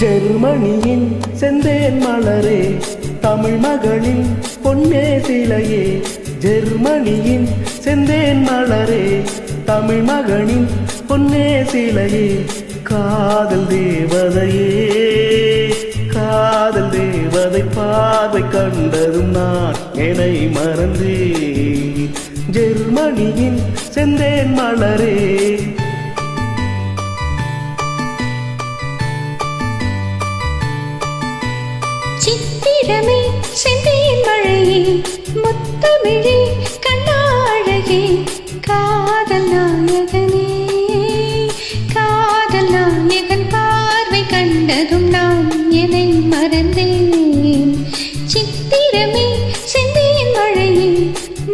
ஜெர்மனியின் செந்தேன் மலரே தமிழ் மகளின் பொன்னே சிலையே. ஜெர்மனியின் செந்தேன் மலரே தமிழ் மகனின் பொன்னே சிலையே. காதல் தேவதையே காதல் தேவதை பார்வை கண்டதும் நான் என்னை மறந்தேன். ஜெர்மனியின் செந்தேன் மலரே. சித்திரமே செந்தேன் மழையே முத்தமிழே கண்ணாழகே. காதல் நாயகனே காதல் நாயகன் பார்வை கண்டதும் நான் என்னை மறந்தேன். சித்திரமே செந்தேன் மழையே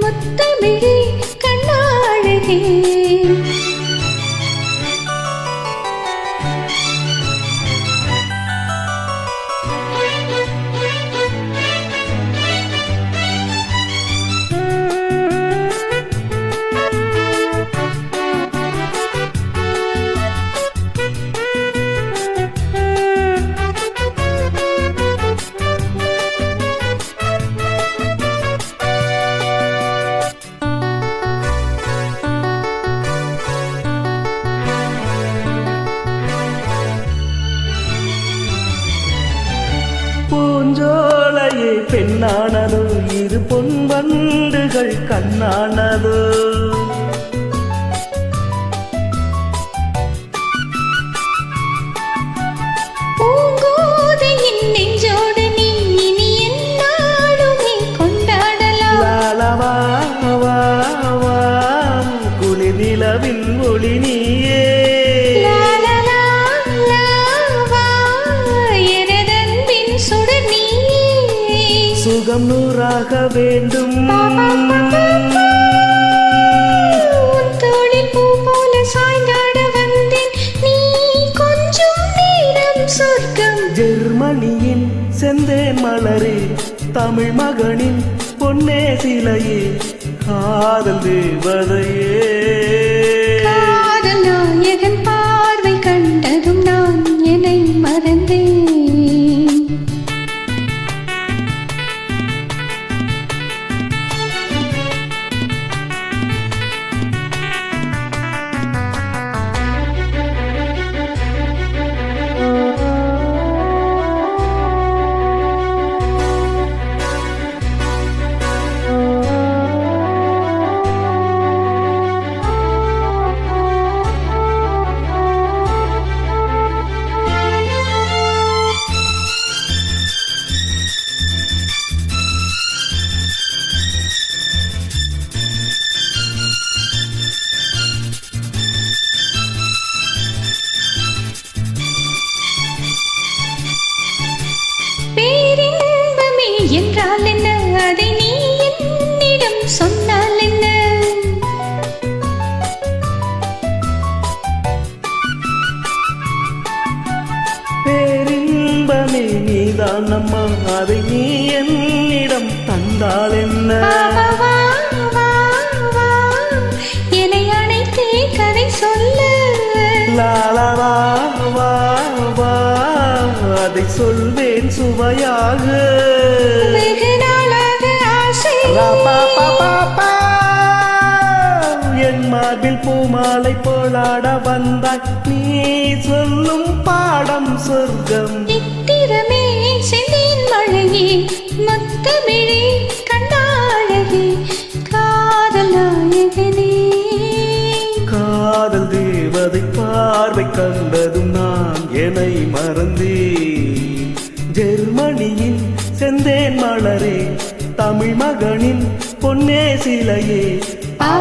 முத்தமிழே கண்ணாழகே. பூஞ்சோலையே பெண்ணானதோ இரு பொன் வண்டுகள் கண்ணானதோ. பூங்கோதையின் நெஞ்சோடு நீ இனி என்னாலுமே கொண்டாடலாம். லாலவா வா வா குளிர் நிலவின் ஒளி நீயே. சுகம் நூறாக வேண்டும் தோளில் பூ போல சாய்ந்தாட வந்தேன் நீ கொஞ்சம் நேரம் சொர்க்கம். ஜெர்மனியின் செந்தேன் மலரே தமிழ் மகனின் பொன்னே சிலையே. காதல் தேவதையே காதல் நாயகன் பார்வை கண்டதும் நான் என்னை மறந்தேன். பேரின்பமே என்றால் என்ன அதை நீ என்னிடம் சொன்னால் என்ன. பேரின்பமே நீதான் அம்மா அதை நீ என்னிடம் தந்தால் என்ன. என்னை அணைத்தே கதை சொல்ல. லாலவா வா வா அதை சொல்வேன் சுவையாக. வெகு நாளாக ஆசை. என் மார்பில் பூமாலை போலாட வந்தாய் நீ சொல்லும் பாடம் சொர்க்கம். சித்திரமே செந்தேன் மழையே முத்தமிழே கண்ணாழகே. காதல் நாயகனே காதல் தேவதை பார்வை கண்டதும் நான் என்னை மறந்தேன். ஜெர்மனியின் செந்தேன் மலரே தமிழ் மகனின் பொன்னே சிலையே. பா